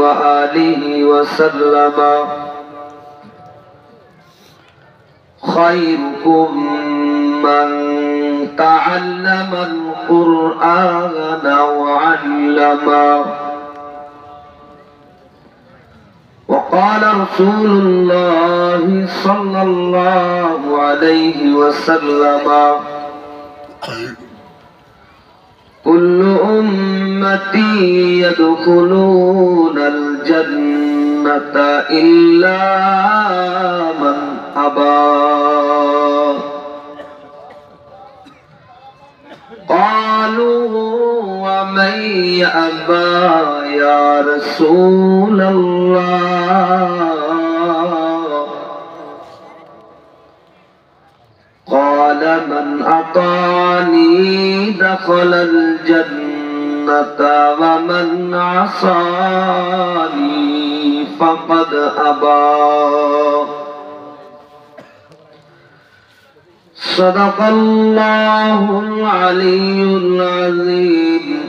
وآله وسلم خيركم من تعلم القرآن وعلمه وقال رسول الله صلى الله عليه وسلم كل أمتي يدخلون الجنة إلا من أبى قالوا ومن يأبى يا رسول الله قال من أطاعني دخل الجنة ومن عصاني فقد أبى صدق الله العلي العظيم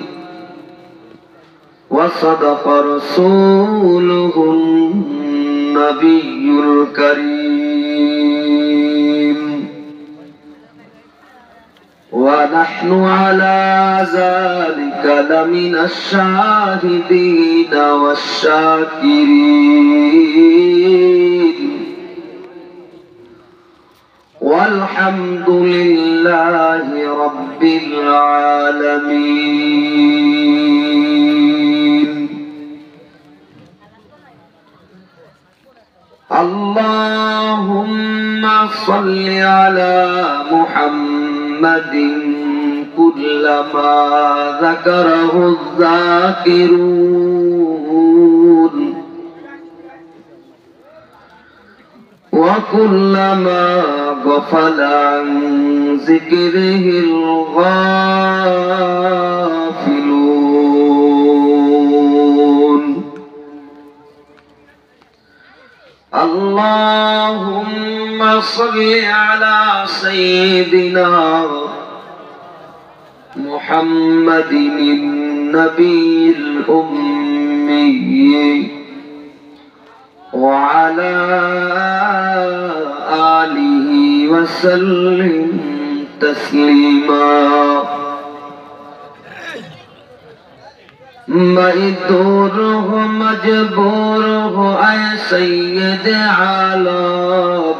وصدق رسوله النبي الكريم ونحن على ذلك لمن الشاهدين والشاكرين والحمد لله رب العالمين اللهم صل على محمد كلما ذكره الذاكرون وكلما غفل عن ذكره الغافلون اللهم صل على سيدنا محمد النبي الأمي وعلى آله وسلم تسليما مئدور ہو مجبور ہو اے سید عالم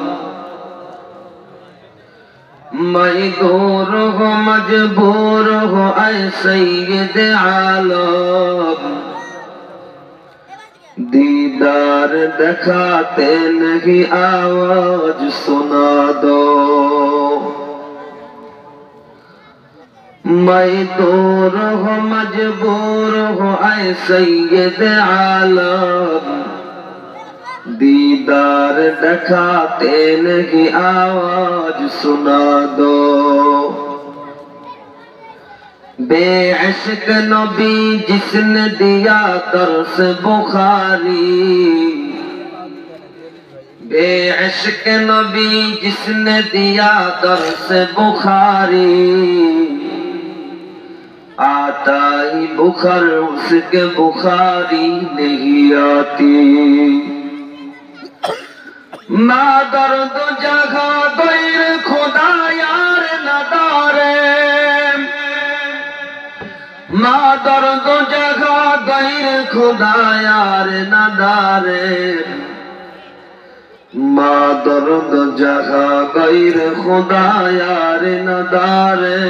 مئدور ہو مجبور ہو اے سید عالم دیدار دکھاتے نہیں آواز سنا دو میں دور ہو مجبور ہو اے سید عالم دیدار دکھاتے نہیں آواز سنا دو بے عشق نبی جس نے دیا درس بخاری بے عشق نبی جس نے دیا درس بخاری آتا ہی بخار اس کے بخاری نہیں آتی ماں درد جگہ غیر خدا یار ندارے ماں درد جگہ غیر خدا یار ندارے ماں درد جگہ غیر خدا یار ندارے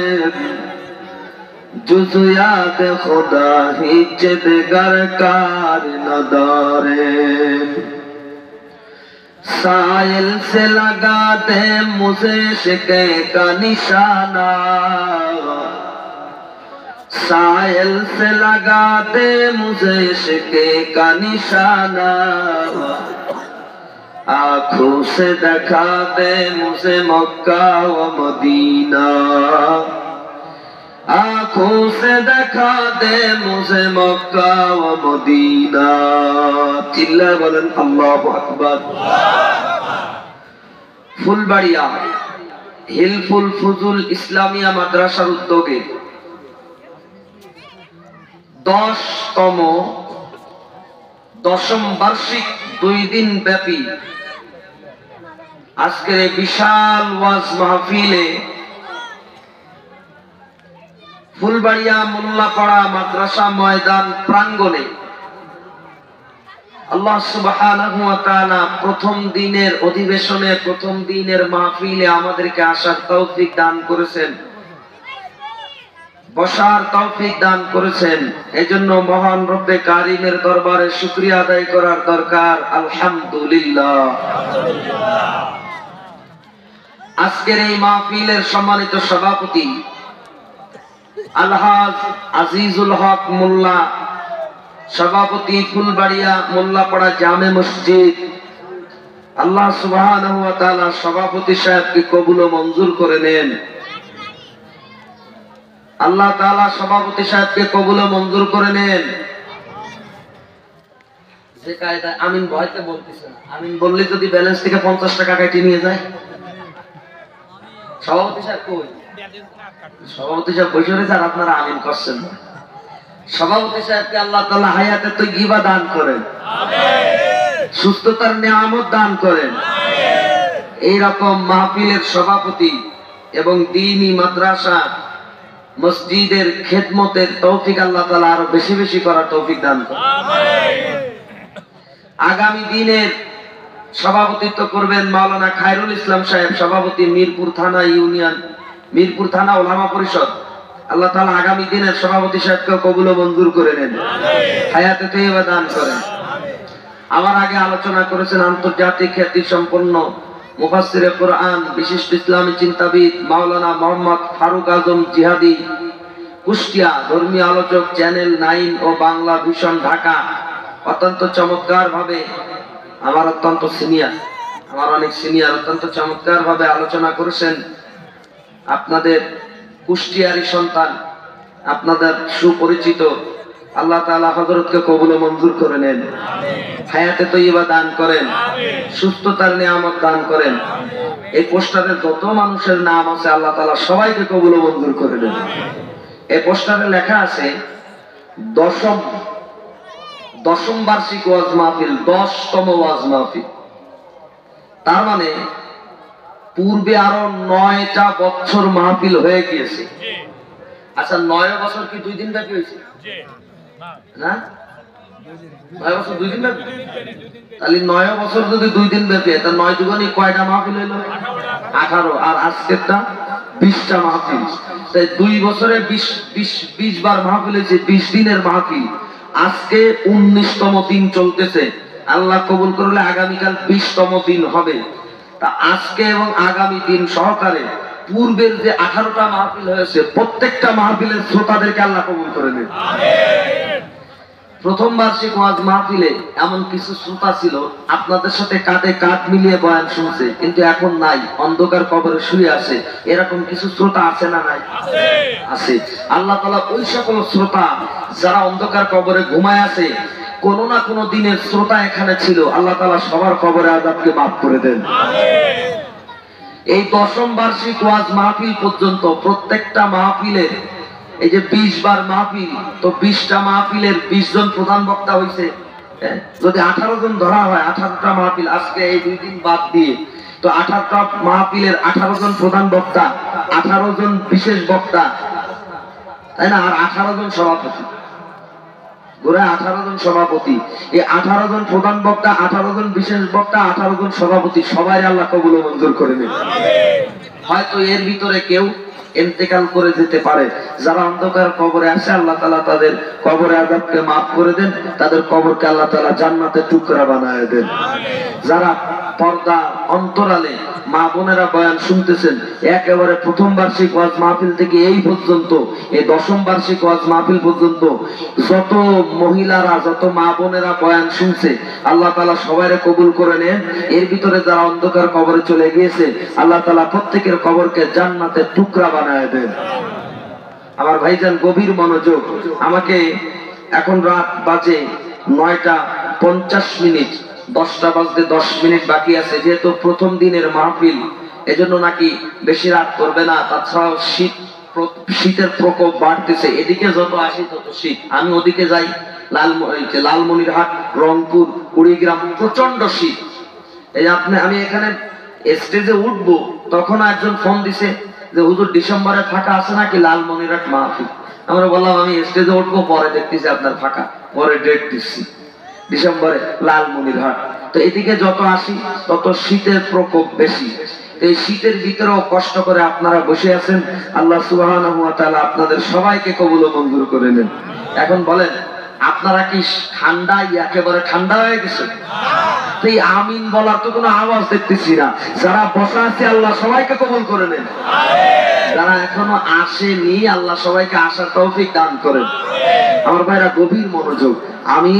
جز یاد خدا ہیچ دگر کار ندارے سائل سے لگا دے مجھے شکے کا نشانہ سائل سے لگا دے مجھے شکے کا نشانہ آنکھوں سے دکھا دے مجھے مکہ و مدینہ آنکھوں سے دکھا دے مجھے مکہ و مدینہ چلے بولن اللہ اکبر ফুলবাড়িয়া হিলফুল ফুজুল ইসলামিয়া মাদ্রাসার উদ্যোগে 10তম দশম বার্ষিক 2 দিন ব্যাপী আজকের এই বিশাল ওয়াজ মাহফিলে ফুলবাড়িয়া মোল্লাপাড়া মাদ্রাসা ময়দান প্রাঙ্গণে আল্লাহ সুবহানাহু ওয়া তাআলা প্রথম দিনের অধিবেশনে, প্রথম দিনের মাহফিলে আমাদেরকে আসার তৌফিক দান করেছেন, বসার তৌফিক দান করেছেন। এজন্য মহান রব্বে কারিমের দরবারে শুকরিয়া আদায় করার দরকার। আলহামদুলিল্লাহ। আজকের এই মাহফিলের সম্মানিত সভাপতি আলহাজ আজিজুল হক মোল্লা, সভাপতি ফুলবাড়িয়া মোল্লাপাড়া জামে মসজিদ, আল্লাহ সুবহানাহু ওয়া তাআলা সভাপতি সাহেবকে কবুল ও মঞ্জুর করে নেন। আল্লাহ তাআলা সভাপতি সাহেবকে কবুল ও মঞ্জুর করে নেন। যে কায়দা আমিন ভয়তে বলতেছে না, আমিন বললে যদি ব্যালেন্স থেকে 50 টাকা কেটে নিয়ে যায়। সভাপতি সাহেব কই? সভাপতি সাহেব বসে রয়েছে আর আপনারা আমিন করছেন না। সভাপতি সাহেবকে আল্লাহ তাআলা হায়াতে তয়্যিবা দান করেন, আমিন। সুস্থতার নিয়ামত দান করেন, আমিন। এইরকম মাহফিলের সভাপতি এবং দ্বীনি মাদ্রাসা মসজিদের খেদমতের তৌফিক আল্লাহ তাআলা আরো বেশি বেশি করার তৌফিক দান করেন, আমিন। আগামী দিনের সভাপতিত্ব করবেন মাওলানা খায়রুল ইসলাম সাহেব, সভাপতি মিরপুর থানা ইউনিয়ন, মিরপুর থানা ওলামা পরিষদ। আল্লাহ তাআলা আগামী দিনের সভাপতি সাহেবকে কবুল ও মঞ্জুর করে নেন, আমিন। হায়াতে তয়্যিবা দান করেন, আমিন। আমার আগে আলোচনা করেছেন আন্তর্জাতিক খ্যাতি সম্পন্ন মুফাসসিরে কোরআন, বিশিষ্ট ইসলামী চিন্তাবিদ মাওলানা মোহাম্মদ ফারুক আজম জিহাদি, কুষ্টিয়া, ধর্মীয় আলোচক, চ্যানেল 9 ও বাংলা ভিশন ঢাকা। অত্যন্ত চমৎকার ভাবে আমার অত্যন্ত সিনিয়র, আমার অনেক সিনিয়র, অত্যন্ত চমৎকার ভাবে আলোচনা করেছেন। আপনাদের কুষ্টিয়ারি সন্তান, আপনাদের সুপরিচিত, আল্লাহ তাআলা হযরতকে কবুল ও মঞ্জুর করে নেন, আমিন। হায়াতে তয়্যিবা দান করেন, আমিন। সুস্থতার নিয়ামত দান করেন, আমিন। এই পোস্টারে যত মানুষের নাম আছে আল্লাহ তাআলা সবাইকে কবুল ও মঞ্জুর করে নেন, আমিন। এই পোস্টারে লেখা আছে দশম বার্ষিক ওয়াজ মাহফিল, 10তম ওয়াজ মাহফিল। তার মানে পূর্বে আরো 9টা বছর মাহফিল হয়ে গিয়েছে। আচ্ছা, 9 বছর কি 2 দিন ব্যাপী হয়েছে? না, 9 বছর 2 দিন ব্যাপী। তাহলে 9 বছর যদি 2 দিন ব্যাপী, তা 9 দুগুণে কয়টা মাহফিল হইল? 18। আর আজকেরটা 20টা মাহফিল। তাই 2 বছরে 20 বার মাহফিল হয়েছে, 20 দিনের মাহফিল। আজকে 19তম দিন চলতেছে। আল্লাহ কবুল করলে আগামীকাল 20তম দিন হবে। তা আজকে এবং আগামী দিন সহকারে পূর্বের যে 18টা মাহফিল হয়েছে, প্রত্যেকটা মাহফিলের শ্রোতাদেরকে আল্লাহ কবুল করে নেন, আমিন। প্রথম বার্ষিক ওয়াজ মাহফিলে এমন কিছু শ্রোতা ছিল আপনাদের সাথে কাঁধে কাঁধ মিলিয়ে বয়ান শুনছে, কিন্তু এখন নাই, অন্ধকার কবরে শুয়ে আছে। এরকম কিছু শ্রোতা আছে না নাই? আছে। আল্লাহ তাআলা ওই সকল শ্রোতা যারা অন্ধকার কবরে ঘুমায় আছে, কোন না কোন দিনের শ্রোতা এখানে ছিল, আল্লাহ তাআলা সবার কবরে আযাবকে মাফ করে দেন, আমিন। এই 10ম বার্ষিক ওয়াজ মাহফিল পর্যন্ত প্রত্যেকটা মাহফিলের এই যে 20 বার মাহফিল, তো 20টা মাহফিলের 20 জন প্রধান বক্তা হইছে। যদি 18 জন ধরা হয়, 18টা মাহফিল আজকে এই 2 দিন বাদ দিয়ে, তো 18টা মাহফিলের 18 জন প্রধান বক্তা, 18 জন বিশেষ বক্তা, তাই না? আর 18 জন সভাপতি, ঘুরে 18 জন সভাপতি। এই 18 জন প্রধান বক্তা, 18 জন বিশেষ বক্তা, 18 জন সভাপতি, সবাই আল্লাহ কবুল ও মঞ্জুর করে নেন, আমিন। হয়তো এর ভিতরে কেউ ইন্তেকাল করে যেতে পারে। যারা অন্ধকার কবরে আছে, আল্লাহ তাআলা তাদের কবরে আযাবকে মাফ করে দেন, তাদের কবরকে আল্লাহ তাআলা জান্নাতের টুকরা বানায় দেন, আমিন। যারা পর্দা অন্তরালে মা বোনেরা বয়ান শুনতেছেন, একেবারে প্রথম বার্ষিক ওয়াজ মাহফিল থেকে এই পর্যন্ত, এই 10ম বার্ষিক ওয়াজ মাহফিল পর্যন্ত যত মহিলারা, যত মা বোনেরা বয়ান শুনছে, আল্লাহ তাআলা সবাইরে কবুল করে নেন। এর ভিতরে যারা অন্ধকার কবরে চলে গিয়েছে, আল্লাহ তাআলা প্রত্যেকের কবরকে জান্নাতের টুকরা বানায় দেন। আমার ভাইজান গভীর মনোযোগ। আমাকে এখন রাত বাজে 9টা 50, 10টা বাজতে 10 মিনিট বাকি আছে। যেহেতু প্রথম দিনের মাহফিল, এজন্য নাকি বেশি রাত করবে না। তাছাড়াও শীতের প্রকোপ বাড়তেছে, এদিকে যত আসি তত শীত। আমি ওদিকে যাই, লালমনিরহাট, রংপুর, কুড়িগ্রাম প্রচন্ড শীত। এই আমি এখানে স্টেজে উঠবো তখন একজন ফোন দিছে যে হুজুর ডিসেম্বরে ফাঁকা আছে নাকি লালমনিরহাট মাহফিল। আমরা বললাম আমি স্টেজে উঠবো, পরে দেখতেছি আপনার ফাঁকা, পরে ডেট দিচ্ছি ডিসেম্বরে লালমনিরহাট। তো এদিকে যত আসি তত শীতের প্রকোপ বেশি। এই শীতের ভিতরেও কষ্ট করে আপনারা বসে আছেন, আল্লাহ সুবহানাহু ওয়া তাআলা আপনাদের সবাইকে কবুল ও মঞ্জুর করে নেন। এখন বলেন আপনারা কি ঠান্ডায় একেবারে ঠান্ডা হয়ে গেছে? এই আমিন বলার তো কোনো আওয়াজ দেখতেছি না। যারা বসা আছে আল্লাহ সবাইকে কবুল করে নেন, যারা এখনো আসেনি আল্লাহ সবাইকে আসার তৌফিক দান করেন। আমার ভাইরা গভীর মনোযোগ, আমি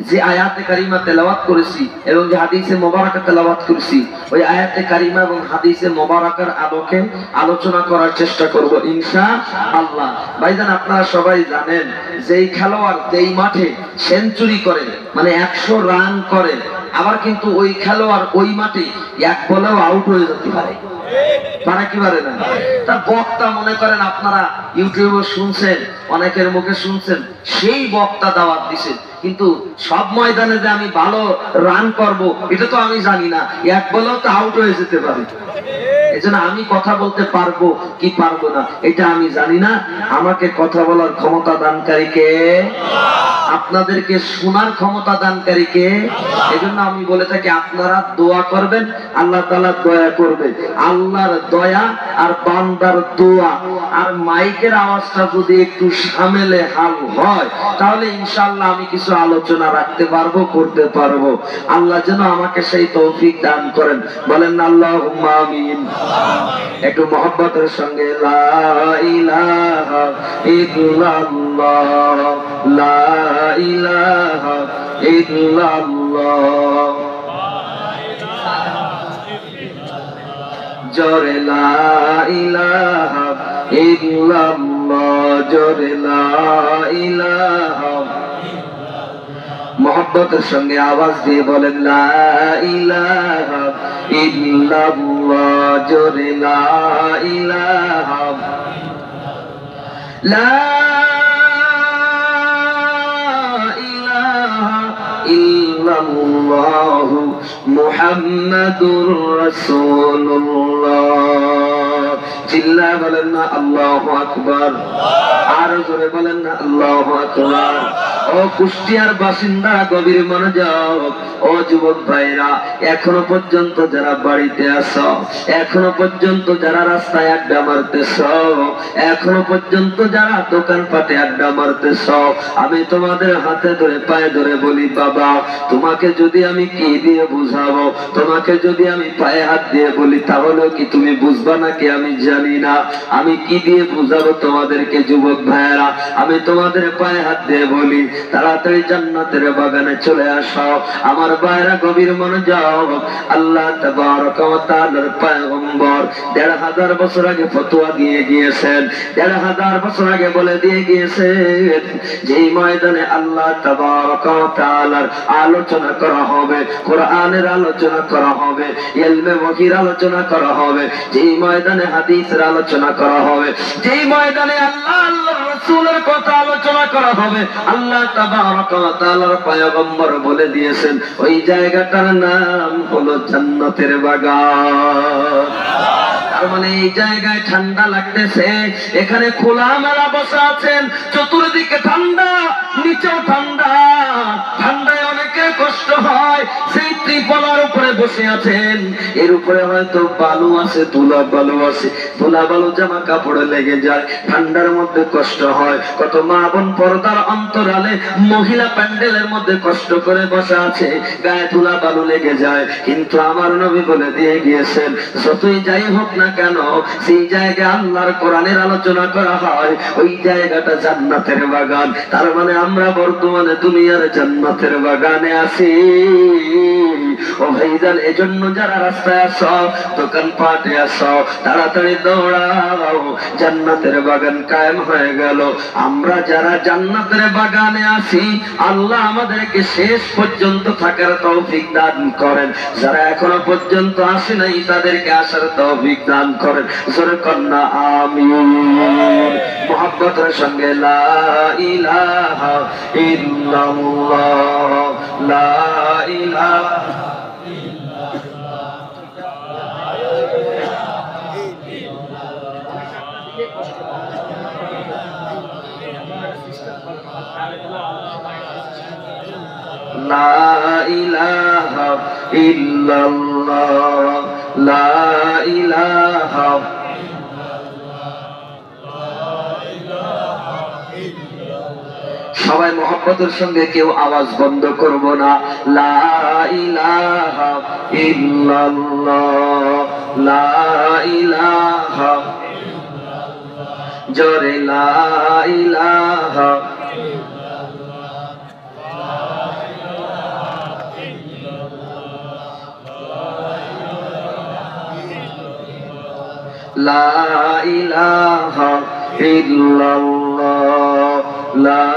যে আয়াতে কারিমা তেলাওয়াত করেছি এবং যে হাদিসে মোবারকা তেলাওয়াত করেছি, ওই আয়াতে কারিমা এবং হাদিসে মোবারকার আলোকে আলোচনা করার চেষ্টা করব ইনশাআল্লাহ। ভাইজান আপনারা সবাই জানেন যেই খেলোয়াড় যেই মাঠে সেঞ্চুরি করে মানে 100 রান করে, আবার কিন্তু ওই খেলোয়াড় ওই মাঠে এক বলেও আউট হয়ে যেতে পারে, পারে কি পারে না? তার বক্তা মনে করেন আপনারা ইউটিউবে শুনছেন, অনেকের মুখে শুনছেন, সেই বক্তা দাওয়াত দিছে, কিন্তু সব ময়দানে যে আমি ভালো রান করব এটা তো আমি জানি না, এক বলেও তো আউট হয়ে যেতে পারে। এজন্য আমি কথা বলতে পারবো কি পারবো না এটা আমি জানি না। আমাকে কথা বলার ক্ষমতা দানকারী কে? আপনাদেরকে শোনার ক্ষমতা দানকারী কে? এজন্য আমি বলে থাকি আপনারা দোয়া করবেন, আল্লাহ তাআলা দয়া করবে। আল্লাহর দয়া আর বান্দার দোয়া আর মাইকের আওয়াজটা যদি একটু সামেলে হাল হয় তাহলে ইনশাআল্লাহ আমি কিছু আলোচনা রাখতে পারবো, করতে পারবো। আল্লাহ যেন আমাকে সেই তৌফিক দান করেন, বলেন আল্লাহুম্মা আমিন। একটু মহব্বতের সঙ্গে লা ইলাহা ইল্লাল্লাহ, লা ইলাহা ইল্লাল্লাহ, জোরে লা ইলাহা ইল্লাল্লাহ, জোরে লা ইলাহা। মহব্বতের সঙ্গে আওয়াজ দিয়ে বলেন লা ইলাহা ইল্লাল্লাহ, জোরে লা ইলাহা, লা ইলাহা ইল্লাল্লাহ মুহাম্মাদুর রাসূলুল্লাহ। চিল্লায় বলেন না আল্লাহু আকবার, আর জোরে বলেন না আল্লাহু আকবার। ও কুষ্টিয়ার বাসিন্দা গভীর মনোযোগ, ও যুবক ভাইরা, এখনো পর্যন্ত যারা বাড়িতে আছো, এখনো পর্যন্ত যারা রাস্তায় আড্ডা মারতেছ, এখনো পর্যন্ত যারা দোকানপাটে আড্ডা মারতেছ, আমি তোমাদের হাতে ধরে পায়ে ধরে বলি বাবা, তোমাকে যদি আমি কি দিয়ে বুঝাবো, তোমাকে যদি আমি পায়ে হাত দিয়ে বলি তাহলে কি তুমি বুঝবা নাকি আমি জানি না। আমি কি দিয়ে বুঝাবো তোমাদেরকে যুবক ভাইরা? আমি তোমাদের পায়ে হাত দিয়ে বলি তাড়াতাড়ি জান্নাতের বাগানে চলে আসো। আমার ভাইরা গভীর মনোযোগ, আল্লাহ তাবারক ওয়া তাআলার পয়গম্বর ১৫০০ বছর আগে ফতোয়া দিয়ে গিয়েছেন, ১৫০০ বছর আগে বলে দিয়ে গিয়েছেন যেই ময়দানে আল্লাহ তাবারক ওয়া তাআলার আলোচনা করা হবে, কোরআনের আলোচনা করা হবে, ইলমে ওয়াহির আলোচনা করা হবে, যেই ময়দানে হাদিসের আলোচনা করা হবে, যেই ময়দানে আল্লাহ আল্লাহর রাসূলের কথা আলোচনা করা হবে, আল্লাহ তাবারক ওয়া তাআলার পয়গম্বর বলে দিয়েছেন ওই জায়গাটার নাম হলো জান্নাতের বাগান। তার মানে এই জায়গায় ঠান্ডা লাগতেছে, এখানে খোলা মেলা বসে আছেন, চতুর্দিকে ঠান্ডা, নিচেও ঠান্ডা, ঠান্ডায় অনেকের কষ্ট হয়। সেই ত্রিপলার উপরে বসে আছেন, এর উপরে হয়তো বালু আছে, তুলা বালু আছে, তুলা বালু জামা কাপড়ে লেগে যায়, ঠান্ডার মধ্যে কষ্ট হয়। কত মা বোন পর্দার অন্তরালে মহিলা প্যান্ডেলের মধ্যে কষ্ট করে বসে আছে, গায়ে তুলা বালু লেগে যায়। কিন্তু আমার নবী বলে দিয়ে গিয়েছেন যতই যাই হোক না কেন, সেই জায়গায় আল্লাহর কোরআনের আলোচনা করা হয়, ওই জায়গাটা জান্নাতের বাগান। তার মানে আমরা বর্তমানে দুনিয়ার জান্নাতের বাগানে আছি। ও ভাইজান, এজন্য যারা রাস্তায় আসো, দোকান পাটে আসো, তাড়াতাড়ি দৌড়াও, জান্নাতের বাগান কায়েম হয়ে গেল। আমরা যারা জান্নাতের বাগানে আছি, আল্লাহ আমাদেরকে শেষ পর্যন্ত থাকার তৌফিক দান করেন। যারা এখনো পর্যন্ত আসে নাই, তাদেরকে আসার তৌফিক দান করেন। জোরে কন্যা আমিন। মুহাব্বতের সঙ্গে লা ইলাহা ইল্লাল্লাহ, লা ইলাহা লা ইলাহা ইল্লাল্লাহ, লা ইলাহা। সবাই মহব্বতের সঙ্গে কেউ আওয়াজ বন্ধ করব না। লা ইলাহা ইল্লাল্লাহ, লা ইলাহা, জোরে লা ইলাহা। লা ইলাহা ইল্লাল্লাহ, লা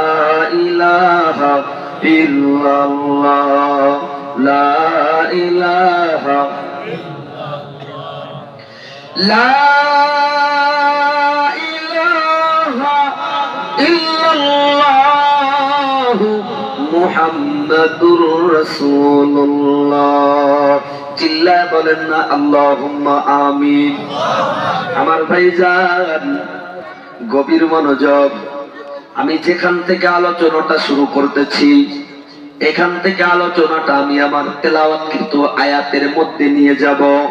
ইলাহা ইল্লাল্লাহ, লা ইলাহা, লা ইলাহা ইল্লাল্লাহ মুহাম্মাদুর রাসূলুল্লাহ। চিল্লায় বলেন না আল্লাহুম্মা আমিন। আমার ভাইজান, গভীর মনোযোগ। আমি যেখান থেকে আলোচনাটা শুরু করতেছি, এখান থেকে আলোচনাটা আমি আমার তেলাওয়াতকৃত আয়াতের মধ্যে নিয়ে যাব।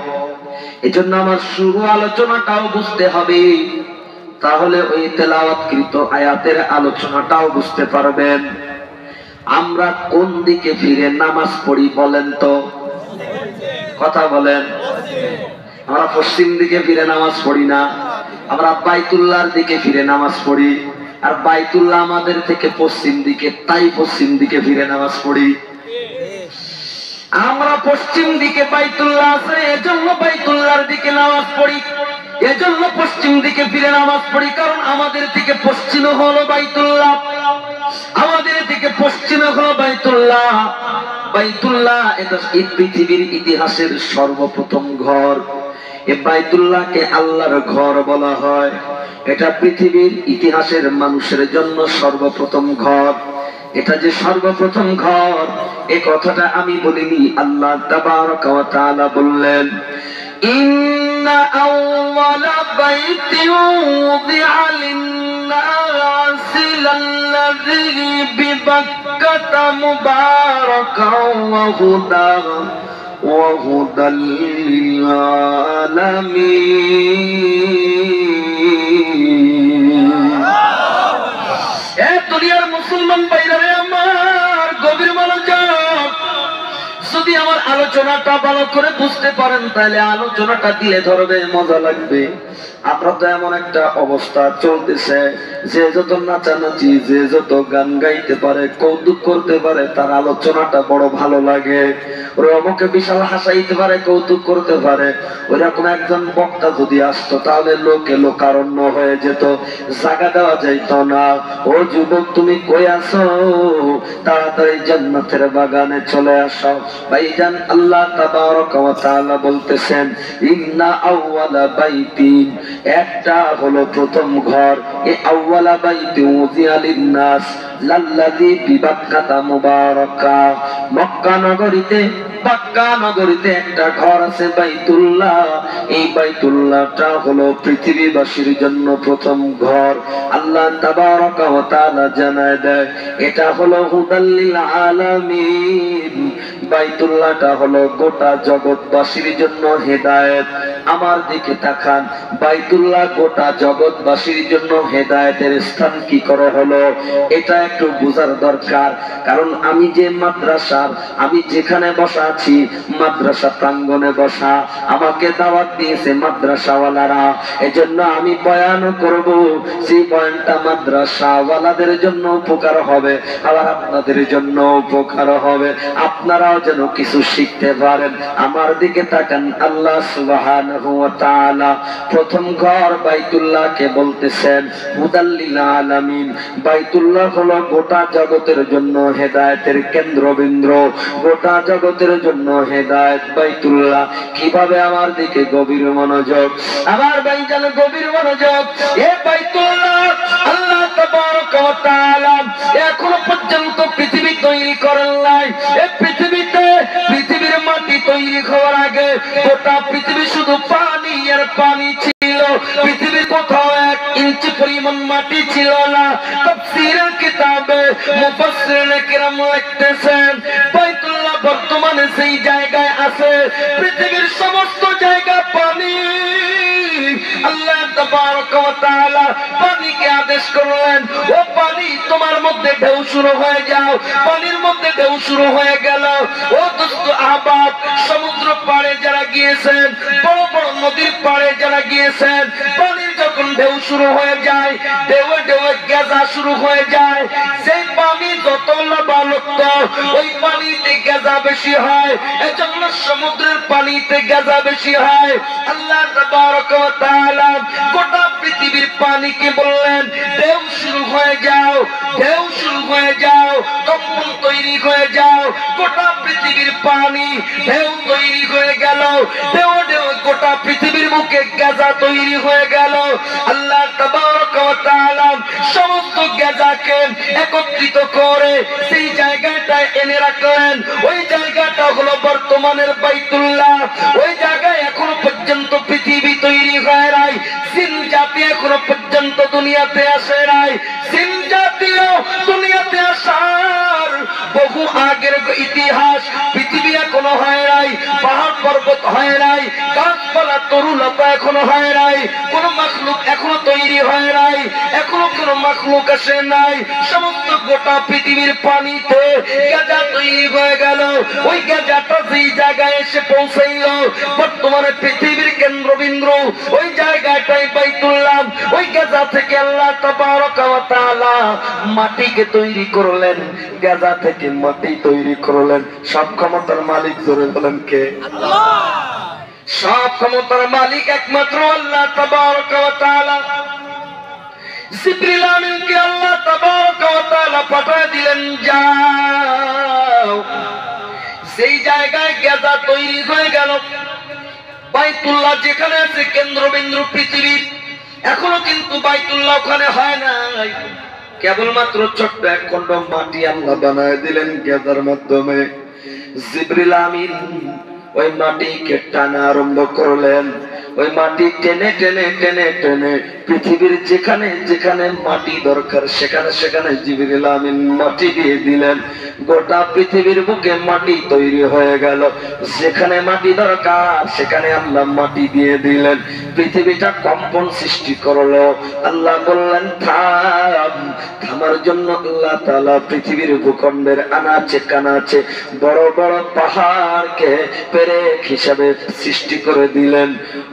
এজন্য আমার শুরু আলোচনাটাও বুঝতে হবে, তাহলে ওই তেলাওয়াতকৃত আয়াতের আলোচনাটাও বুঝতে পারবেন। আমরা কোন দিকে ফিরে নামাজ পড়ি বলেন তো? কথা বলেন। আমরা পশ্চিম দিকে ফিরে নামাজ পড়ি না, আমরা বাইতুল্লাহর দিকে ফিরে নামাজ পড়ি। আর বাইতুল্লাহ আমাদের থেকে পশ্চিম দিকে, তাই পশ্চিম দিকে ফিরে নামাজ পড়ি। আমরা পশ্চিম দিকে বাইতুল্লাহ আছে, এজন্য বাইতুল্লাহর দিকে নামাজ পড়ি। এজন্য পশ্চিম দিকে ফিরে নামাজ পড়ি, কারণ আমাদের থেকে পশ্চিমে হলো বাইতুল্লাহ, আমাদের থেকে পশ্চিমে হলো বাইতুল্লাহ। বাইতুল্লাহ এটা এই পৃথিবীর ইতিহাসের সর্বপ্রথম ঘর। এই বাইতুল্লাহকে আল্লাহর ঘর বলা হয়। এটা পৃথিবীর ইতিহাসের মানুষের জন্য সর্বপ্রথম ঘর। এটা যে সর্বপ্রথম ঘর, এই কথাটা আমি বলিনি, আল্লাহ তাবারক ওয়া তাআলা বললেন, ইন্না আউওয়ালা বাইতিন উযিআ লিন-নাসি লাল্লাযী বিবাক্কাতা মুবারাকান ওয়া হুদাল লিল-আলামিন। এ দুনিয়ার মুসলমান ভাইরা আমার, গভীর মনোযোগ। যদি আমার আলোচনাটা ভালো করে বুঝতে পারেন, তাহলে আলোচনাটা দিলে ধরবে, মজা লাগবে। আমরা তো এমন একটা অবস্থা চলতেছে, যে যত নাচানাচি, যে যত গান গাইতে পারে, কৌতুক করতে পারে, তার আলোচনাটা বড় ভালো লাগে। ওরা আমাকে বিশাল হাসাইতে পারে, কৌতুক করতে পারে। ওইরকম একজন বক্তা যদি আসতো, তাহলে লোকে লোকারণ্য হয়ে যেত, জায়গা দেওয়া যাইত না। ও যুবক, তুমি কই আসো? তাড়াতাড়ি জান্নাতের বাগানে চলে আসো। ভাইজান, আল্লাহ তাবারক ওয়া তাআলা বলতেছেন, ইন্না আউওয়ালা বাইতিন, একটা হলো প্রথম ঘর। এই আউওয়ালা বাইতি উযিআ লিন-নাস লাল্লাযী বিবাক্কাতা মুবারাকা। মক্কা নগরীতে, মক্কা নগরীতে একটা ঘর আছে, বাইতুল্লাহ। এই বাইতুল্লাহটা হলো পৃথিবীবাসীর জন্য প্রথম ঘর। আল্লাহ তাবারক ওয়া তাআলা জানায় দেয়, এটা হলো হুদাল লিল-আলামিন। বাইতুল্লাহটা হলো গোটা জগৎবাসীর জন্য হেদায়েত। আমার দিকে তাকান। বাইতুল্লাহ গোটা জগৎবাসীর জন্য হেদায়েতের স্থান কি করে হলো, এটা একটু বোঝার দরকার। কারণ আমি যে মাদ্রাসা, আমি যেখানে বসা আছি মাদ্রাসা প্রাঙ্গণে বসা, আমাকে দাওয়াত দিয়েছে মাদ্রাসাওয়ালারা, এজন্য আমি বয়ান করব। সেই বয়ানটা মাদ্রাসাওয়ালাদের জন্য উপকার হবে, আবার আপনাদের জন্য উপকার হবে, আপনারাও যেন কিছু শিখতে পারেন। আমার দিকে তাকান। আল্লাহ সুবহানাহু ওয়া তাআলা প্রথম ঘর বাইতুল্লাহকে বলতেছেন হুদাল লিল আলামিন। বাইতুল্লাহ হলো গোটা জগতের জন্য হেদায়েতের কেন্দ্রবিন্দু, গোটা জগতের জন্য হেদায়েত বাইতুল্লাহ। কিভাবে? আমার দিকে গভীর মনোযোগ, আমার ভাইজান গভীর মনোযোগ। এই বাইতুল্লাহ আল্লাহ তাবারক ওয়া তাআলা এখনো পর্যন্ত পৃথিবী তৈরি করেন নাই। এই পৃথিবীর মাটি তৈরি হওয়ার আগে গোটা পৃথিবী শুধু পানি আর পানি ছিল। পৃথিবীর কোথাও 1 ইঞ্চি পরিমাণ মাটি ছিল না। তাফসীরের কিতাবে মুফাসসিরিনে কিরাম লিখতেছেন বাইতুল্লাহ বর্তমানে সেই জায়গায় আছে, পৃথিবীর সমস্ত জায়গা পানি। আল্লাহ তাবারক ওয়া তাআলা পানিকে আদেশ করলেন, ও পানি তোমার মধ্যে ঢেউ শুরু হয়ে যাও। পানির মধ্যে ঢেউ শুরু হয়ে গেল। ও দোস্ত আহবাব, সমুদ্র পাড়ে যারা গিয়েছেন, বড় বড় নদীর পাড়ে যারা গিয়েছেন, পানির যখন ঢেউ শুরু হয়ে যায়, ঢেউয়ে ঢেউয়ে গেজা শুরু হয়ে যায়। সেই পানি যত লবণাক্ত, ওই পানিতে গেজা বেশি হয়, এজন্য সমুদ্রের পানিতে গেজা বেশি হয়। আল্লাহ তাবারক ওয়া তাআলা গোটা পৃথিবীর পানিকে বললেন ঢেউ শুরু হয়ে যাও, ঢেউ শুরু হয়ে যাও, কম্পন তৈরি হয়ে যাও। গোটা পৃথিবীর পানি ঢেউ তৈরি হয়ে গেল, ঢেউ ঢেউ গোটা পৃথিবীর বুকে গেজা তৈরি হয়ে গেল। আল্লাহ তাবারক ওয়া তাআলা সমস্ত গেজাকে একত্রিত করে সেই জায়গাটায় এনে রাখলেন। ওই জায়গাটা হলো বর্তমানের বাইতুল্লাহ। ওই জায়গায় এখনো পর্যন্ত পৃথিবী তৈরি হয় নাই, জিন জাতি এখনো পর্যন্ত দুনিয়াতে আসে নাই। জিন জাতীয় দুনিয়াতে আসার বহু আগের ইতিহাস, পৃথিবী এখনো হয় নাই, পাহাড় পর্বত হয় নাই, গাছপালা তরুলতা এখনো হয় নাই, কোন মাখলুক এখনো তৈরি হয় নাই, এখনো কোন মাখলুক আসে নাই। সমস্ত গোটা পৃথিবীর পানিতে গেজা তৈরি হয়ে গেল। ওই গেজাটা যেই জায়গায় এসে পৌঁছাইল, বর্তমানে পৃথিবীর কেন্দ্রবিন্দু ওই জায়গাটাই বাইতুল্লাহ। ওই গেজা থেকে আল্লাহ তাবারক ওয়া তাআলা মাটিকে তৈরি করলেন, গেজা থেকে মাটি তৈরি করলেন। সব ক্ষমতার মালিক জোরে বলেন কে? আল্লাহ। সব ক্ষমতার মালিক একমাত্র আল্লাহ তাবারক ওয়া তাআলা। জিবরিল আমিনকে আল্লাহ তাবারক ওয়া তাআলা পাঠিয়ে দিলেন, যাও। সেই জায়গায় গেজা তৈরি হয়ে গেল। বাইতুল্লাহ যেখানে আছে কেন্দ্রবিন্দু পৃথিবী, এখনো কিন্তু বাইতুল্লাহ ওখানে হয় নাই। কেবলমাত্র ছোট্ট এক খণ্ড মাটি আল্লাহ বানায় দিলেন গেজার মাধ্যমে। জিবরিল আমিন ওই মাটিকে টানা আরম্ভ করলেন। ওই মাটি টেনে টেনে টেনে টেনে পৃথিবীর যেখানে যেখানে মাটি দরকার সেখানে সেখানে জিবরিল আমিন মাটি দিয়ে দিলেন। গোটা পৃথিবীর বুকে মাটি তৈরি হয়ে গেল। যেখানে মাটি দরকার সেখানে আল্লাহ মাটি দিয়ে দিলেন। পৃথিবীটা কম্পন সৃষ্টি করলো। আল্লাহ বললেন থাম। থামার জন্য আল্লাহ তাআলা পৃথিবীর ভূখণ্ডের আনাচে কানাচে বড় বড় পাহাড়কে পেরেক হিসাবে সৃষ্টি করে দিলেন।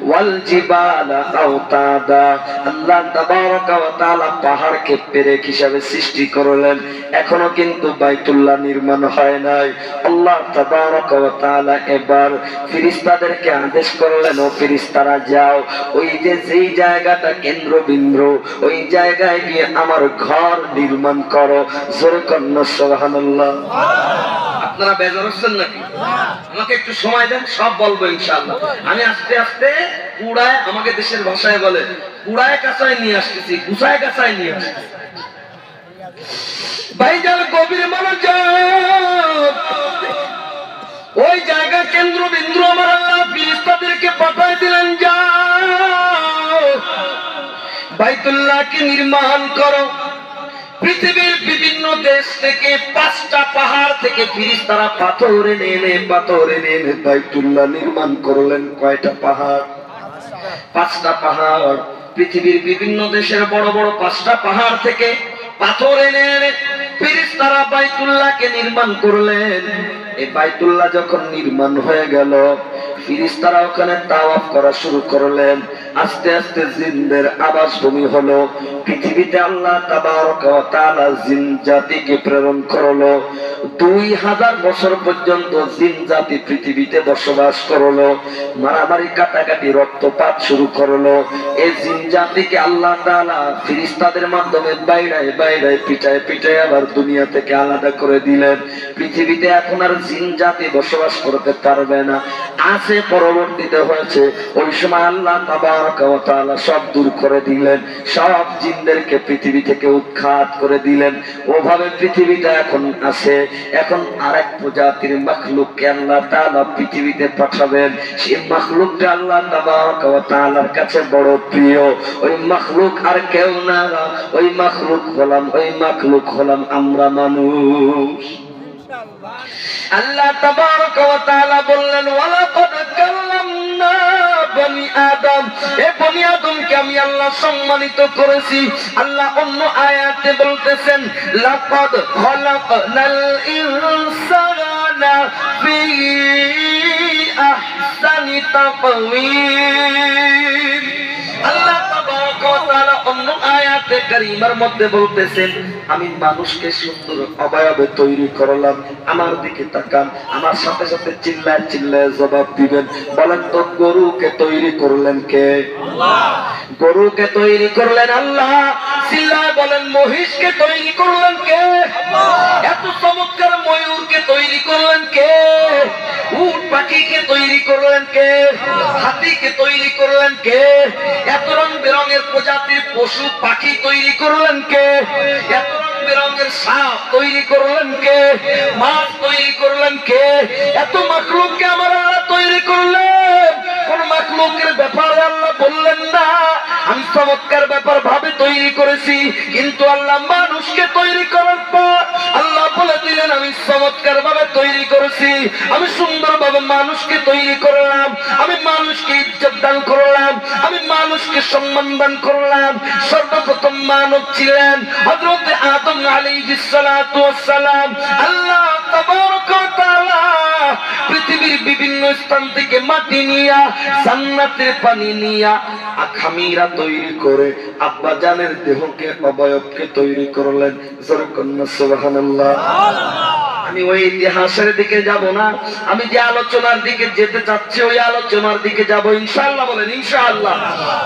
ওয়াল জিবালা আওতাদা, আল্লাহ তাবারক ওয়া তাআলা পাহাড়কে পেরেক হিসাবে সৃষ্টি করলেন। এখনো কিন্তু বাইতুল্লাহ নির্মাণ হয় নাই। আল্লাহ তাবারক ওয়া তাআলা এবার ফেরেশতাদেরকে আদেশ করলেন, ও ফেরেশতারা যাও, ওই যে যেই জায়গাটা কেন্দ্রবিন্দু ওই জায়গায় গিয়ে আমার ঘর নির্মাণ করো। জোরে কন্না সুবহানাল্লাহ। আপনারা বেজার হচ্ছেন নাকি? আমাকে একটু সময় দেন, সব বলবো ইনশাআল্লাহ। আমি আস্তে আস্তে পুরায়, আমাকে দেশের ভাষায় বলে পুরায় কাঁচায় নিয়ে আসতেছি, গুছায় কাঁচায় নিয়ে আসতেছি। ভাইজান গভীর মনোযোগ। ওই জায়গা কেন্দ্রবিন্দু আমার আল্লাহ ফেরেশতাদেরকে পাঠিয়ে দিলেন, যাও বাইতুল্লাহকে নির্মাণ করো। পৃথিবীর বিভিন্ন দেশ থেকে 5টা পাহাড় থেকে ফেরেশতারা পাথর এনে বাইতুল্লাহ নির্মাণ করলেন। কয়টা পাহাড়? 5টা পাহাড়, পৃথিবীর বিভিন্ন দেশের বড় বড় 5টা পাহাড় থেকে পাথর এনে ফেরেশতারা বাইতুল্লাহকে নির্মাণ করলেন। এই বাইতুল্লাহ যখন নির্মাণ হয়ে গেল, ফেরেশতারা ওখানে তাওয়াফ করা শুরু করলেন। আস্তে আস্তে জিনদের আবাসভূমি হলো। পৃথিবীতে আল্লাহ তাবারক ওয়া তাআলা জিন জাতিকে প্রেরণ করলো। 2000 বছর পর্যন্ত জিন জাতি পৃথিবীতে বসবাস করলো। মারামারি, কাটাকাটি, রক্তপাত শুরু করলো। এই জিন জাতিকে আল্লাহ তাআলা ফেরেশতাদের মাধ্যমে বাইরে বাইরে পিটায় পিটায় আবার দুনিয়া থেকে আলাদা করে দিলেন। পৃথিবীতে এখন আর জিন জাতি বসবাস করতে পারবে না। আছে পরবর্তীতে হয়েছে, ওই সময় আল্লাহ তাবারক ওয়া তাআলা সব দূর করে দিলেন, সব জিনদেরকে পৃথিবী থেকে উৎখাত করে দিলেন। ওভাবে পৃথিবীটা এখন আছে। এখন আরেক প্রজাতির মাখলুককে আল্লাহ তাআলা পৃথিবীতে পাঠাবেন। সেই মাখলুকটা আল্লাহ তাবারক ওয়া তাআলার কাছে বড় প্রিয়। ওই মাখলুক আর কেউ না, ওই মাখলুক হলাম আমরা মানুষ। আল্লাহ তাবারক ওয়া তাআলা বললেন, ওয়ালাকাদ কাল্লামনা বনি আদম, এ বনি আদমকে আমি আল্লাহ সম্মানিত করেছি। আল্লাহ অন্য আয়াতে বলতেছেন, লাকাদ খালাকনাল ইনসানা ফি আহসানি তাকওয়িম। আল্লাহ তাবারক ওয়া তাআলা অন্য আয়াতে কারীমার মধ্যে বলতেছেন, আমি মানুষকে সুন্দর অবয়বে তৈরি করলাম। আমার দিকে তাকান, আমার সাথে সাথে চিল্লায় চিল্লায় জবাব দিবেন। বলেন তো, গরুকে তৈরি করলেন কে? আল্লাহ। গরুকে তৈরি করলেন আল্লাহ। চিল্লায় বলেন, মহিষকে তৈরি করলেন কে? আল্লাহ। এত চমৎকার ময়ূরকে তৈরি করলেন কে? উট পাখিকে তৈরি করলেন কে? হাতিকে তৈরি করলেন কে? এত রং বেরঙের প্রজাতির পশু পাখি তৈরি করলেন কে? এত রং বেরঙের সাপ তৈরি করলেন কে? মাছ তৈরি করলেন কে? এত মাখলুককে আমার আল্লাহ তৈরি করলেন। কোন মাখলুকের ব্যাপারে আল্লাহ বললেন না আমি চমৎকার ব্যাপার ভাবে তৈরি করেছি, কিন্তু আল্লাহ মানুষকে তৈরি করার পর আল্লাহ বলে দিলেন, আমি চমৎকার ভাবে তৈরি করেছি, আমি সুন্দর ভাবে মানুষকে তৈরি করলাম, আমি মানুষকে ইজ্জত দান করলাম, আমি মানুষকে সম্মান দান করলাম। সর্বপ্রথম মানব ছিলেন হযরত আদম আলাইহিস সালাতু ওয়াস সালাম। আল্লাহ তাবারক ওয়া তাআলা পৃথিবীর বিভিন্ন স্থান থেকে মাটি নিয়া, জান্নাতের পানি নিয়া খামিরা তৈরি করে আব্বা জানের দেহকে, অবয়বকে তৈরি করলেন। জোরে কন্যা সুবহানাল্লাহ। আমি ওই ইতিহাসের দিকে যাব না, আমি যে আলোচনার দিকে যেতে চাচ্ছি ওই আলোচনার দিকে যাব ইনশাআল্লাহ। বলেন ইনশাআল্লাহ।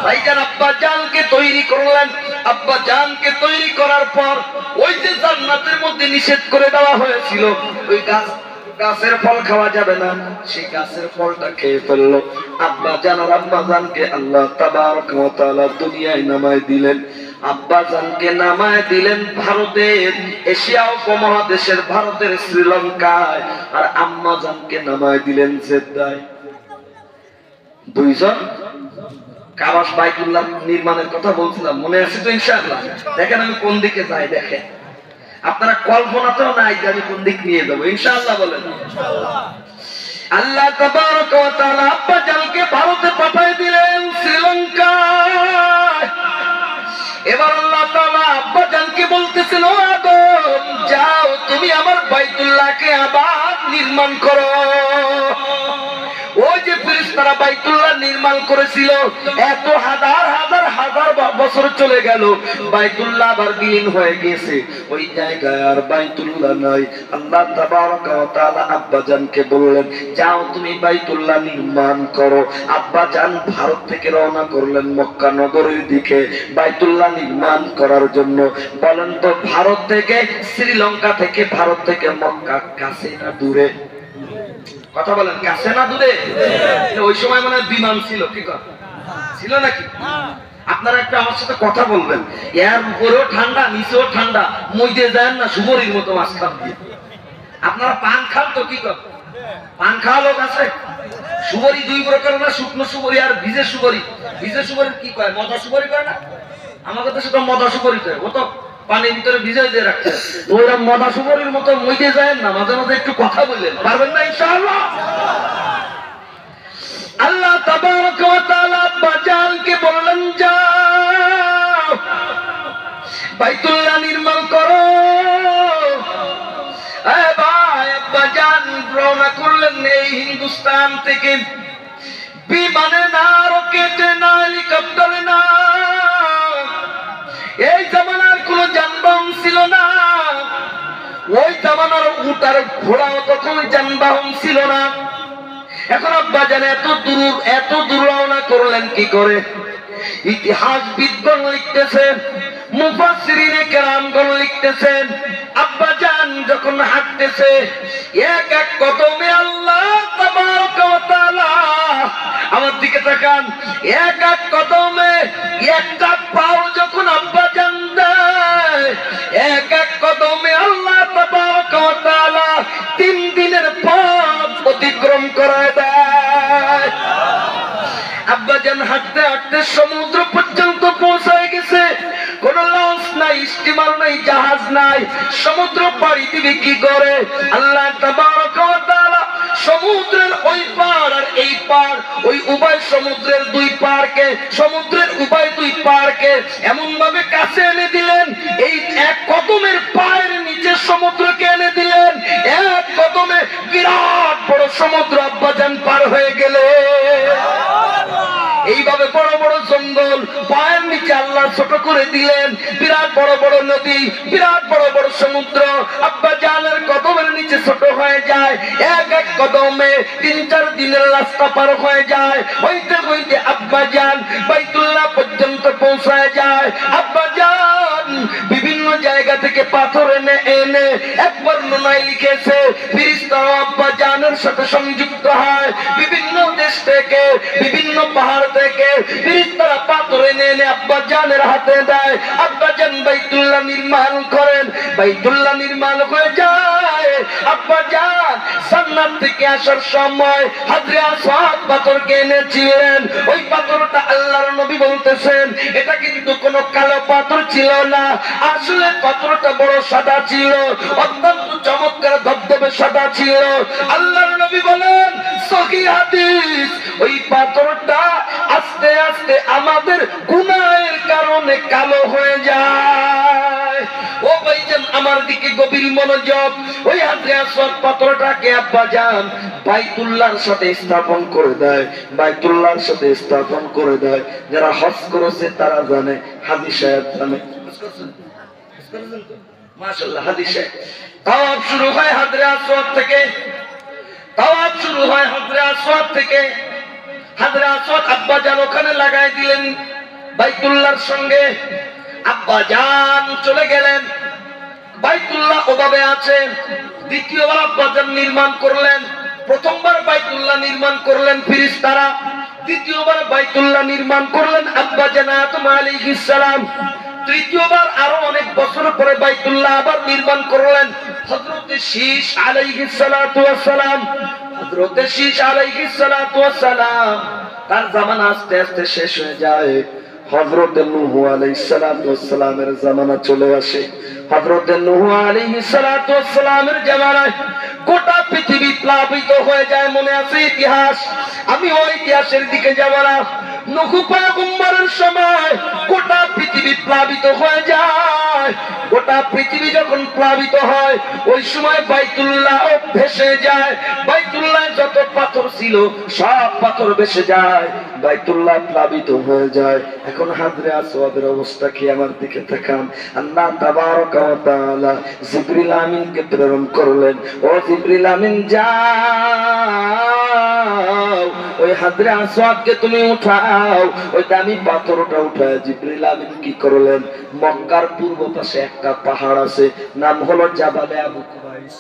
ভাইজান, আব্বা জানকে তৈরি করলেন। আব্বা জানকে তৈরি করার পর ওই যে জান্নাতের মধ্যে নিষেধ করে দেওয়া হয়েছিল, ওই গাছের ফল খাওয়া যাবে না, সেই গাছের ফলটা খেয়ে ফেললো। আব্বা জান আর আম্মা জানকে আল্লাহ তাবারক ওয়া তাআলা দুনিয়ায় নামায় দিলেন। আব্বা জানকে নামায় দিলেন ভারতের, এশিয়া উপমহাদেশের ভারতের শ্রীলঙ্কায়, আর আম্মা জানকে নামায় দিলেন জেদ্দায়। দুইজন কাবা বাইতুল্লাহ নির্মাণের কথা বলছিলাম, মনে আছে তো ইনশাআল্লাহ? দেখেন আমি কোন দিকে যাই, দেখেন আপনারা কল্পনাতেও নাই যে আমি কোন দিক নিয়ে যাবো ইনশাআল্লাহ। বলেন ইনশাআল্লাহ। আল্লাহ তাবারক ওয়া তাআলা আব্বা জানকে ভারতে পাঠিয়ে দিলেন শ্রীলঙ্কায়। এবার আল্লাহ তাআলা আব্বা জানকে বলতেছেন, ও আদম যাও, তুমি আমার বাইতুল্লাহকে আবার নির্মাণ করো। ওই যে ফেরেশতারা বাইতুল্লাহ নির্মাণ করেছিল, এত হাজার হাজার হাজার বছর চলে গেল, বাইতুল্লাহ আবার বিলীন হয়ে গেছে, ওই জায়গায় আর বাইতুল্লাহ নাই। আল্লাহ তাবারক ওয়া তাআলা আব্বা জানকে বললেন, যাও তুমি বাইতুল্লাহ নির্মাণ করো। আব্বা জান ভারত থেকে রওনা করলেন মক্কা নগরীর দিকে বাইতুল্লাহ নির্মাণ করার জন্য। বলেন তো, ভারত থেকে শ্রীলঙ্কা থেকে, ভারত থেকে মক্কা কাছে না দূরে? কথা বলেন, কাছে না দূরে? ওই সময় মানে বিমান ছিল, কি কথা ছিল নাকি? আপনারা একটা আমার সাথে কথা বলবেন, এর উপরেও ঠান্ডা নিচেও ঠান্ডা, মইতে যায় না সুবরির মতো মাছ খান দিয়ে। আপনারা পান খান তো, কি কথা পান খাওয়া লোক আছে? সুবরি দুই প্রকার না, শুকনো সুবরি আর ভিজে সুবরি। ভিজে সুবরি কি কয়? মদা সুবরি কয় না? আমাদের দেশে তো মদা সুবরি কয়, ও তো পানির ভিতরে ভিজাই দিয়ে রাখছে। ওইরকম মদা সুবরির মতো মইতে যায় না, মাঝে মাঝে একটু কথা বললেন, পারবেন না ইনশাআল্লাহ? আল্লাহ তাবারক ওয়া তাআলা জানকে বললেন যাও বাইতুল্লাহ নির্মাণ করো। ভাই আব্বা জান রওনা করলেন এই হিন্দুস্তান থেকে। বিমানে না, রকেটে না, হেলিকপ্টারে না, এই জামানার কোন যানবাহন ছিল না। ওই জামানার উট আর ঘোড়াও তখন যানবাহন ছিল না। এখন আব্বা জান এত দূর রওনা করলেন কি করে? ইতিহাসবিদগণ লিখতেছেন, মুফাসসিরিনে কেরামগণ লিখতেছেন, আব্বা জান যখন হাঁটতেছে এক এক কদমে আল্লাহ তাবারaka ওয়া তাআলা, আমার দিকে তাকান, এক এক কদমে একটা পাও যখন আব্বা জান দেয়, এক এক কদমে আল্লাহ তাবারaka ওয়া তাআলা 3 দিনের পথ অতিক্রম করে দেয়। আব্বা জান হাঁটতে হাঁটতে সমুদ্র পর্যন্ত পৌঁছায় গেছে। কোন লঞ্চ নাই, স্টিমার নাই, জাহাজ নাই, সমুদ্র পাড়ি দিবে কি করে? আল্লাহ তাবারaka ওয়া তাআলা সমুদ্রের ওই পার আর এই পার, ওই উভয় সমুদ্রের দুই পারকে, সমুদ্রের উভয় দুই পারকে এমন ভাবে কাছে এনে দিলেন, এই এক কদমের পায়ের নিচে সমুদ্রকে এনে দিলেন। এক কদমে বিরাট বড় সমুদ্র আব্বা জান পার হয়ে গেলে। এইভাবে বড় বড় জঙ্গল পায়ের নিচে আল্লাহ ছোট করে দিলেন। বিরাট বড় বড় নদী, বিরাট বড় বড় সমুদ্র আব্বা জানের কদমের নিচে ছোট হয়ে যায়। এক এক কদমে 3-4 দিনের রাস্তা পার হয়ে যায়। হইতে হইতে আব্বা জান বাইতুল্লাহ পর্যন্ত পৌঁছায় যায়। আব্বা জান বিভিন্ন জায়গা থেকে পাথর এনে এনে একবার নোনায় লিখেছে, ফেরেশতারা আব্বা জানের সাথে সংযুক্ত হয়। বিভিন্ন দেশ থেকে, বিভিন্ন পাহাড় থেকে ফেরেশতারা পাথর এনে এনে আব্বা জানের হাতে দেয়। আব্বা জান বাইতুল্লাহ নির্মাণ করেন। বাইতুল্লাহ নির্মাণ হয়ে যায়। আব্বা জান জান্নাত থেকে আসার সময় হাজরে আসওয়াদ পাথরকে এনেছিলেন। ওই পাথরটা আল্লাহর নবী বলতেছেন এটা কিন্তু কোনো কালো পাথর ছিল না, আসলে পাথরটা বড় সাদা ছিল, অত্যন্ত চমৎকার ধবধবে সাদা ছিল। আল্লাহর নবী বলেন সহিহ হাদিস, ওই পাথরটা আস্তে আস্তে আমাদের গুনাহের কারণে কালো হয়ে যায়। ও ভাইজান আমার দিকে গভীর মনোযোগ। ওই হাজরে আসওয়াদ পাথরটাকে আব্বা জান বাইতুল্লাহর সাথে স্থাপন করে দেয়। বাইতুল্লাহর সাথে স্থাপন করে দেয়। যারা হজ করেছে তারা জানে, হাজী সাহেব জানে, মাশাআল্লাহ হাজী সাহেব। তাওয়াফ শুরু হয় হাজরে আসওয়াদ থেকে। তাওয়াফ শুরু হয় হাজরে আসওয়াদ থেকে। হাজরে আসওয়াদ আব্বা জান ওখানে লাগাই দিলেন বাইতুল্লাহর সঙ্গে। আব্বা জান চলে গেলেন। বাইতুল্লাহ ওভাবে আছে। দ্বিতীয়বার আব্বা জান নির্মাণ করলেন। প্রথমবার বাইতুল্লাহ নির্মাণ করলেন ফেরেশতারা, দ্বিতীয়বার বাইতুল্লাহ নির্মাণ করলেন আব্বা জান আদম আলাইহিস সালাম। তৃতীয়বার আরো অনেক বছর পরে বাইতুল্লাহ আবার নির্মাণ করলেন হযরতে শীশ আলাইহিস সালাতু ওয়াস সালাম। হযরতে শীশ আলাইহিস সালাতু ওয়াস সালাম তার জামানা আস্তে আস্তে শেষ হয়ে যায়। হযরতে নূহ আলাইহিস সালাতু ওয়াস সালামের জামানা চলে আসে। হযরতে নূহ আলাইহিস সালাতু ওয়াস সালামের জামানায় গোটা পৃথিবী প্লাবিত হয়ে যায়। মনে আছে ইতিহাস? আমি ওই ইতিহাসের দিকে যাব না। নূহ পয়গম্বরের সময় গোটা পৃথিবী প্লাবিত হয়ে যায়। গোটা পৃথিবী যখন প্লাবিত হয় ওই সময় বাইতুল্লাহ ভেসে যায়। বাইতুল্লাহ যত পাথর ছিল সব পাথর ভেসে যায়। বাইতুল্লাহ প্লাবিত হয়ে যায়। এখন হাজরে আসওয়াদের অবস্থা কি? আমার দিকে তাকান। আল্লাহ তাবারaka ওয়া তাআলা জিবরিল আমিনকে প্রেরণ করলেন। ও জিবরিল আমিন যাও, ওই হাজরে আসওয়াদকে তুমি উঠাও। ওই দামি পাথরটা উঠায় জিবরিল আমিন কি করলেন? মক্কার পূর্ব পাশে একটা পাহাড় আছে, নাম হলো জাবালে আবু কুবাইস।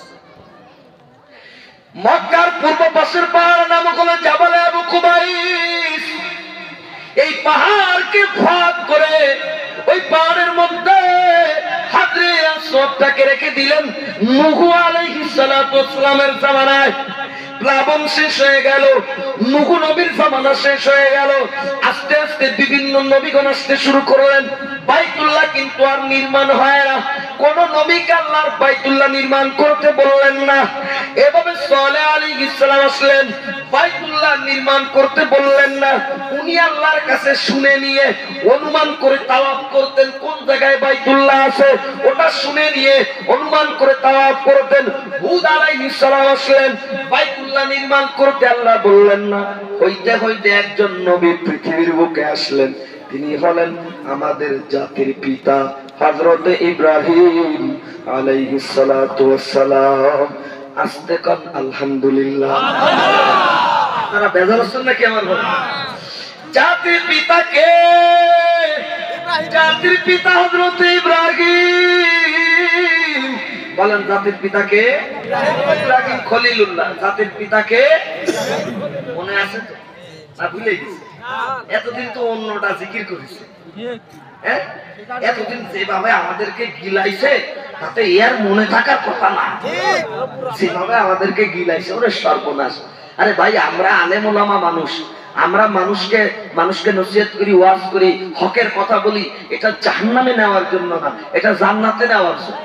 মক্কার পূর্ব পাশের পাহাড় নাম হলো জাবালে আবু কুবাইস। এই পাহাড়কে ফাঁক করে ওই পাহাড়ের মধ্যে হাজরে আসওয়াদটাকে রেখে দিলেন। নূহ আলাইহিস সালাতু ওয়াস সালামের জামানায় প্লাবন শেষ হয়ে গেল, নূহ নবীর জামানা শেষ হয়ে গেল। আস্তে আস্তে বিভিন্ন নবীগণ আসতে শুরু করলেন। বাইতুল্লাহ কিন্তু আর নির্মাণ হয় না। কোন নবীকে আল্লাহর বাইতুল্লাহ নির্মাণ করতে বললেন না। এভাবে সালেহ আলাইহিস সালাম আসলেন, বাইতুল্লাহ আল্লাহ নির্মাণ করতে বললেন না, উনি আল্লাহর কাছে শুনে নিয়ে অনুমান করে তাওয়াফ করতেন কোন জায়গায় বাইতুল্লাহ আছে, ওটা শুনে নিয়ে অনুমান করে তাওয়াফ করতেন। হুদ আলাইহিস সালাম আসলেন বাইতুল্লাহ নির্মাণ করতে, আল্লাহ বললেন না। হইতে হইতে একজন নবী পৃথিবীর বুকে আসলেন, তিনি হলেন আমাদের জাতির পিতা হযরত ইব্রাহিম আলাইহিস সালাতু ওয়াস সালাম। আস্তে কোন আলহামদুলিল্লাহ। আপনারা বেজার হচ্ছেন নাকি আমার ভাই? জাতির পিতা কে? জাতির পিতা হযরত ইব্রাহিম। বলেন জাতির পিতা কে? ইব্রাহিম খলিলুল্লাহ। জাতির পিতা কে? মনে আছে তো না ভুলে গেছে? এতদিন তো অন্যটা জিকির করেছে, হ্যাঁ? এতদিন যেভাবে আমাদেরকে গিলাইছে তাতে এর মনে থাকার কথা না, যেভাবে আমাদেরকে গিলাইছে ওরে সর্বনাশ। আরে ভাই আমরা আলেম ওলামা মানুষ, আমরা মানুষকে নসিহত করি, ওয়াজ করি, হকের কথা বলি, এটা জাহান্নামে নেওয়ার জন্য না, এটা জান্নাতে নেওয়ার জন্য।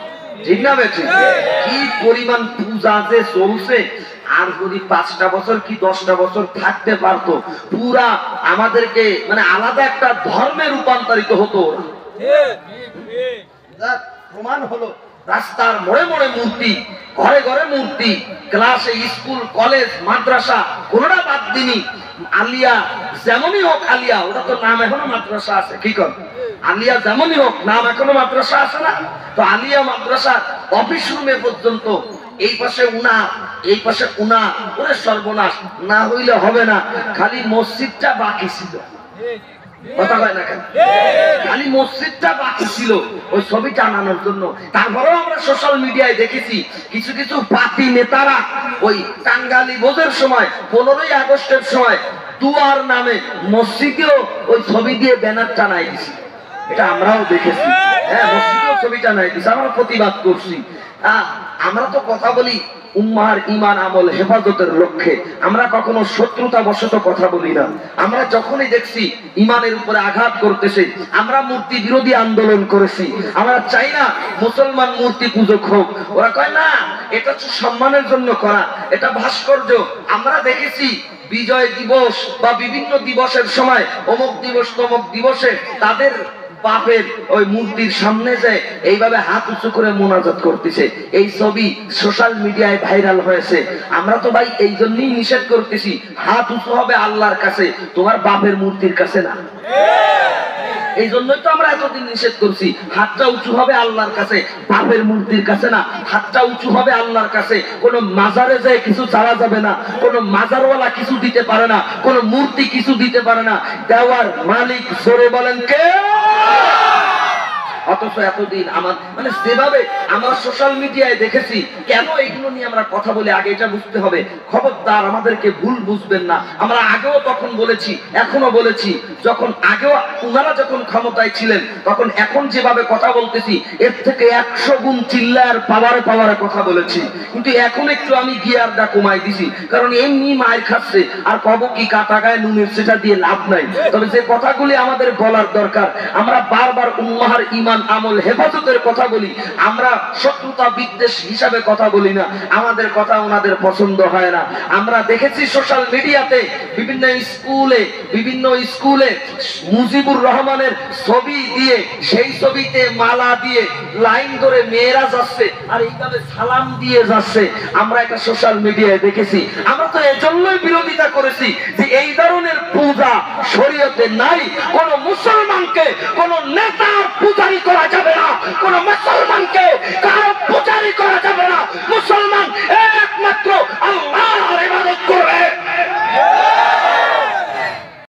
ঠিক না বেঠিক? কি পরিমাণ পূজা যে চলছে, আর যদি 5টা বছর কি 10টা বছর থাকতে পারতো, পুরা আমাদেরকে মানে আলাদা একটা ধর্মে রূপান্তরিত হতো। প্রমাণ হলো রাস্তার মোড়ে মোড়ে মূর্তি, ঘরে ঘরে মূর্তি, ক্লাসে স্কুল কলেজ মাদ্রাসা কোনটা বাদ দিনি। আলিয়া যেমনই হোক, আলিয়া ওটা তো নাম এখনো মাদ্রাসা আছে, কি কর? আলিয়া যেমনই হোক নাম এখনো মাদ্রাসা আছে না? তো আলিয়া মাদ্রাসা অফিস রুমে পর্যন্ত এই পাশে উনা এই পাশে উনা, ওরে সর্বনাশ। না হইলে হবে না, খালি মসজিদটা বাকি ছিল। কথা হয় না কেন? খালি মসজিদটা বাকি ছিল ওই ছবিটা আনানোর জন্য। তারপরেও আমরা সোশ্যাল মিডিয়ায় দেখেছি কিছু কিছু পার্টি নেতারা ওই টাঙ্গালি ভোজের সময় 15ই আগস্টের সময় দুয়ার নামে মসজিদেও ওই ছবি দিয়ে ব্যানার টানাই দিছি। এটা আমরাও দেখেছি, হ্যাঁ, মসজিদেও ছবি টানাই দিছি, আমরা প্রতিবাদ করছি। আমরা তো কথা বলি উম্মার ঈমান আমল হেফাজতের লক্ষ্যে, আমরা কখনো শত্রুতা বশত কথা বলি না। আমরা যখনই দেখছি ঈমানের উপরে আঘাত করতেছে, আমরা মূর্তি বিরোধী আন্দোলন করেছি। আমরা চাই না মুসলমান মূর্তি পূজক হোক। ওরা কয় না এটা হচ্ছে সম্মানের জন্য করা, এটা ভাস্কর্য। আমরা দেখেছি বিজয় দিবস বা বিভিন্ন দিবসের সময় অমুক দিবস তমুক দিবসে তাদের বাপের ওই মূর্তির সামনে যায় এইভাবে হাত উঁচু করে মুনাজাত করতেছে। এই ছবি সোশ্যাল মিডিয়ায় ভাইরাল হয়েছে। আমরা তো ভাই এই জন্যই নিষেধ করতেছি, হাত উঁচু হবে আল্লাহর কাছে, তোমার বাপের মূর্তির কাছে না। এই জন্যই তো আমরা এতদিন নিষেধ করছি, হাতটা উঁচু হবে আল্লাহর কাছে, বাপের মূর্তির কাছে না। হাতটা উঁচু হবে আল্লাহর কাছে। কোন মাজারে যায় কিছু চাওয়া যাবে না, কোন মাজারওয়ালা কিছু দিতে পারে না, কোন মূর্তি কিছু দিতে পারে না। দেওয়ার মালিক জোরে বলেন কে? অথচ এতদিন আমার মানে যেভাবে আমরা সোশ্যাল মিডিয়ায় দেখেছি, কেন এগুলো নিয়ে আমরা কথা বলি আগে এটা বুঝতে হবে। খবরদার আমাদেরকে ভুল বুঝবেন না। আমরা আগেও তখন বলেছি, এখনো বলেছি, যখন আগেও ওনারা যখন ক্ষমতায় ছিলেন তখন এখন যেভাবে কথা বলতেছি এর থেকে 100 গুণ চিল্লার পাওয়ারে পাওয়ারে কথা বলেছি। কিন্তু এখন একটু আমি গিয়ারটা কমাই দিছি, কারণ এমনি মায়ের খাচ্ছে আর কব কি কাটা গায়ে নুনের সেটা দিয়ে লাভ নাই। তবে যে কথাগুলি আমাদের বলার দরকার, আমরা বারবার উম্মাহর ঈমান আমল হেফাজতের কথা বলি, আমরা শত্রুতা বিদ্বেষ হিসাবে কথা বলি না। আমাদের কথা ওনাদের পছন্দ হয় না। আমরা দেখেছি সোশ্যাল মিডিয়াতে বিভিন্ন স্কুলে মুজিবুর রহমানের ছবি দিয়ে, সেই ছবিতে মালা দিয়ে লাইন ধরে মেয়েরা যাচ্ছে আর এইভাবে সালাম দিয়ে যাচ্ছে। আমরা এটা সোশ্যাল মিডিয়ায় দেখেছি। আমরা তো এজন্যই বিরোধিতা করেছি যে এই ধরনের পূজা শরীয়তে নাই। কোন মুসলমানকে কোন নেতা